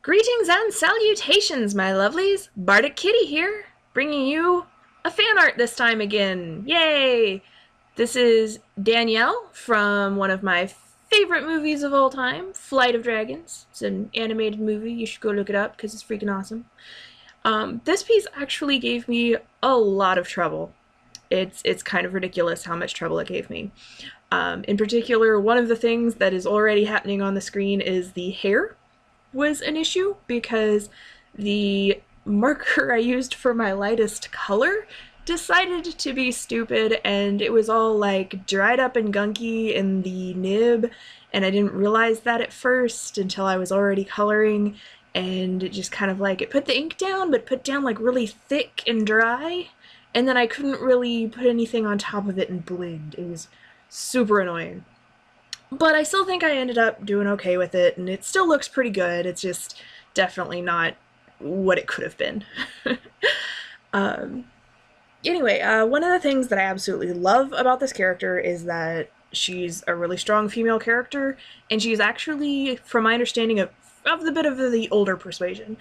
Greetings and salutations, my lovelies! Bardic Kitty here, bringing you a fan art this time again. Yay! This is Danielle from one of my favorite movies of all time, Flight of Dragons. It's an animated movie. You should go look it up because it's freaking awesome. This piece actually gave me a lot of trouble. It's kind of ridiculous how much trouble it gave me. In particular, one of the things that is already happening on the screen is the hair was an issue because the marker I used for my lightest color decided to be stupid, and it was all like dried up and gunky in the nib, and I didn't realize that at first until I was already coloring, and it just kind of like, it put the ink down, but put down like really thick and dry, and then I couldn't really put anything on top of it and blend. It was super annoying. But I still think I ended up doing okay with it, and it still looks pretty good. It's just definitely not what it could have been. Anyway, one of the things that I absolutely love about this character is that she's a really strong female character, and she's actually, from my understanding of the bit of the older persuasion,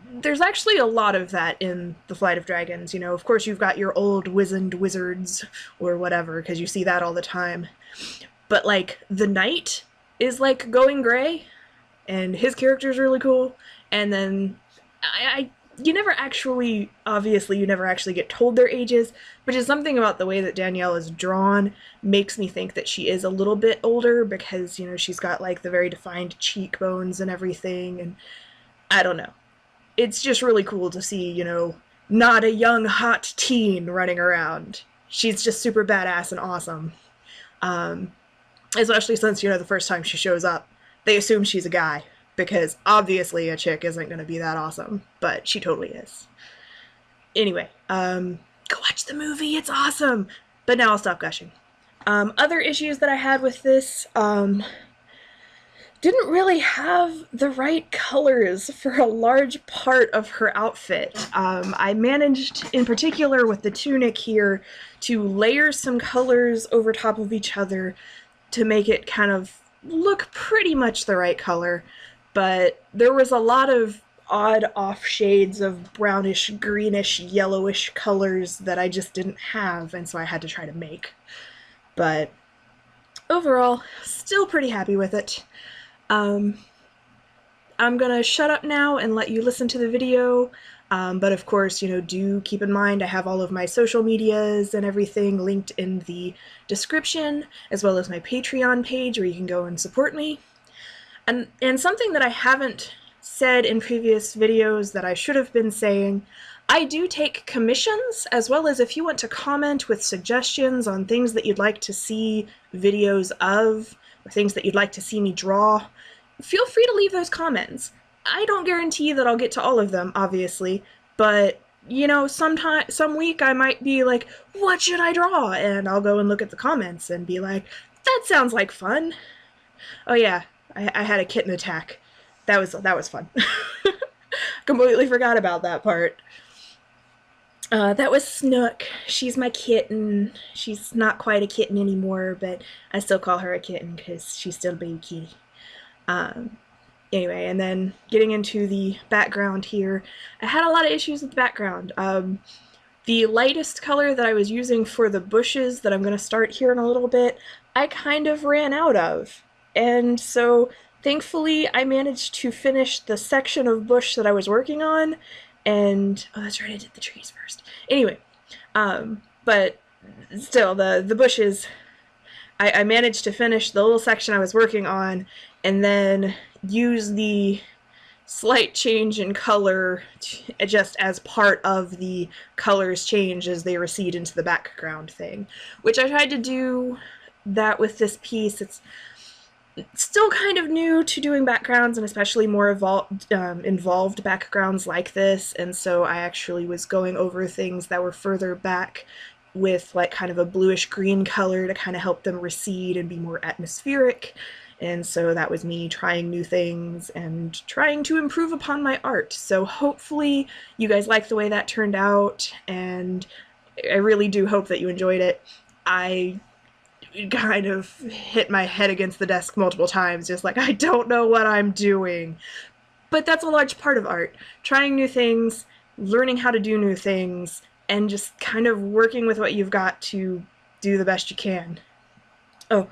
there's actually a lot of that in the Flight of Dragons. You know, of course you've got your old wizened wizards or whatever, because you see that all the time. But, like, the knight is, like, going gray, and his character is really cool, and then you never actually, obviously, you never actually get told their ages, but just something about the way that Danielle is drawn makes me think that she is a little bit older, because, you know, she's got, like, the very defined cheekbones and everything, and I don't know. It's just really cool to see, you know, not a young, hot teen running around. She's just super badass and awesome. Especially since, you know, the first time she shows up, they assume she's a guy, because obviously a chick isn't going to be that awesome, but she totally is. Anyway, go watch the movie, it's awesome! But now I'll stop gushing. Other issues that I had with this, didn't really have the right colors for a large part of her outfit. I managed, in particular with the tunic here, to layer some colors over top of each other to make it kind of look pretty much the right color, but there was a lot of odd off shades of brownish, greenish, yellowish colors that I just didn't have, and so I had to try to make. But overall, still pretty happy with it. I'm gonna shut up now and let you listen to the video, but of course, you know, do keep in mind I have all of my social medias and everything linked in the description, as well as my Patreon page where you can go and support me. And something that I haven't said in previous videos that I should have been saying, I do take commissions, as well as if you want to comment with suggestions on things that you'd like to see videos of, or things that you'd like to see me draw, feel free to leave those comments. I don't guarantee that I'll get to all of them, obviously, but, you know, some week I might be like, what should I draw? And I'll go and look at the comments and be like, that sounds like fun. Oh yeah, I had a kitten attack. That was fun. Completely forgot about that part. That was Snook. She's my kitten. She's not quite a kitten anymore, but I still call her a kitten because she's still a baby kitty. Anyway, and then getting into the background here, I had a lot of issues with the background. The lightest color that I was using for the bushes that I'm going to start here in a little bit, I kind of ran out of. And so, thankfully, I managed to finish the section of bush that I was working on, and, oh, that's right, I did the trees first. Anyway, but still, the bushes, I managed to finish the little section I was working on, and then use the slight change in color just as part of the colors change as they recede into the background thing, which I tried to do that with this piece. It's still kind of new to doing backgrounds, and especially more involved backgrounds like this, and so I actually was going over things that were further back with like kind of a bluish green color to kind of help them recede and be more atmospheric. And so that was me trying new things and trying to improve upon my art. So hopefully you guys like the way that turned out, and I really do hope that you enjoyed it. I kind of hit my head against the desk multiple times, just like, I don't know what I'm doing. But that's a large part of art. Trying new things, learning how to do new things, and just kind of working with what you've got to do the best you can. Oh,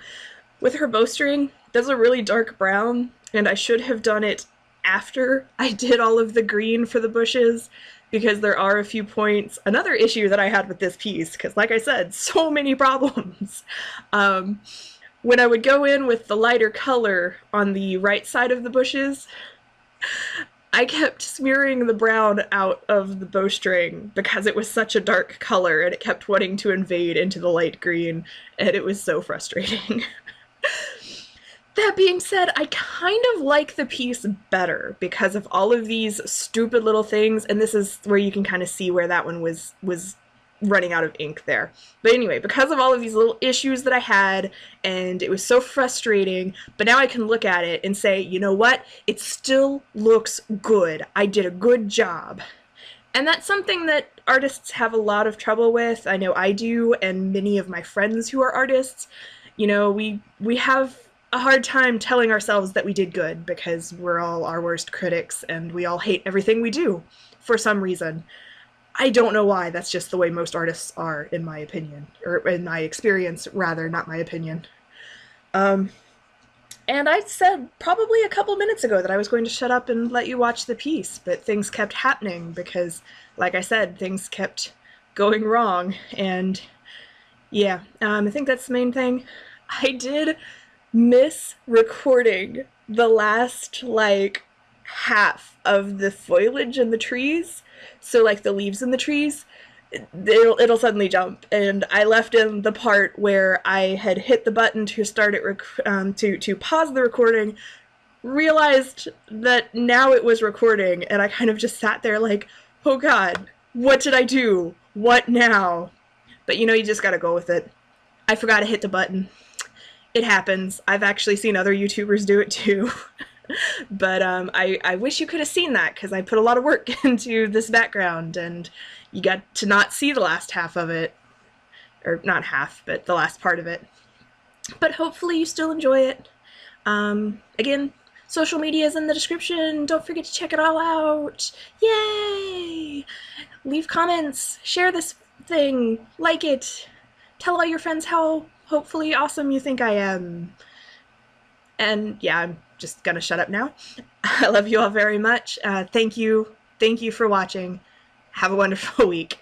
with her bowstring, that's a really dark brown, and I should have done it after I did all of the green for the bushes, because there are a few points. Another issue that I had with this piece, because like I said, so many problems. When I would go in with the lighter color on the right side of the bushes, I kept smearing the brown out of the bowstring because it was such a dark color and it kept wanting to invade into the light green, and it was so frustrating. That being said, I kind of like the piece better because of all of these stupid little things, and this is where you can kind of see where that one was running out of ink there. But anyway, because of all of these little issues that I had, and it was so frustrating, but now I can look at it and say, you know what? It still looks good. I did a good job. And that's something that artists have a lot of trouble with. I know I do, and many of my friends who are artists. You know, we have a hard time telling ourselves that we did good because we're all our worst critics and we all hate everything we do for some reason. I don't know why. That's just the way most artists are, in my opinion. Or in my experience, rather, not my opinion. And I said probably a couple minutes ago that I was going to shut up and let you watch the piece, but things kept happening because, like I said, things kept going wrong. And yeah, I think that's the main thing. I did miss recording the last, like, half of the foliage in the trees. So, like, the leaves in the trees, it'll suddenly jump. And I left in the part where I had hit the button to start it, to pause the recording, realized that now it was recording, and I kind of just sat there like, oh god, what did I do? What now? But you know, you just gotta go with it. I forgot to hit the button. It happens. I've actually seen other YouTubers do it too. But I wish you could have seen that because I put a lot of work into this background and you got to not see the last half of it. Or not half, but the last part of it. But hopefully you still enjoy it. Again, social media is in the description. Don't forget to check it all out. Yay! Leave comments. Share this thing. Like it. Tell all your friends how hopefully awesome you think I am. And yeah, I'm just gonna shut up now. I love you all very much. Thank you for watching. Have a wonderful week.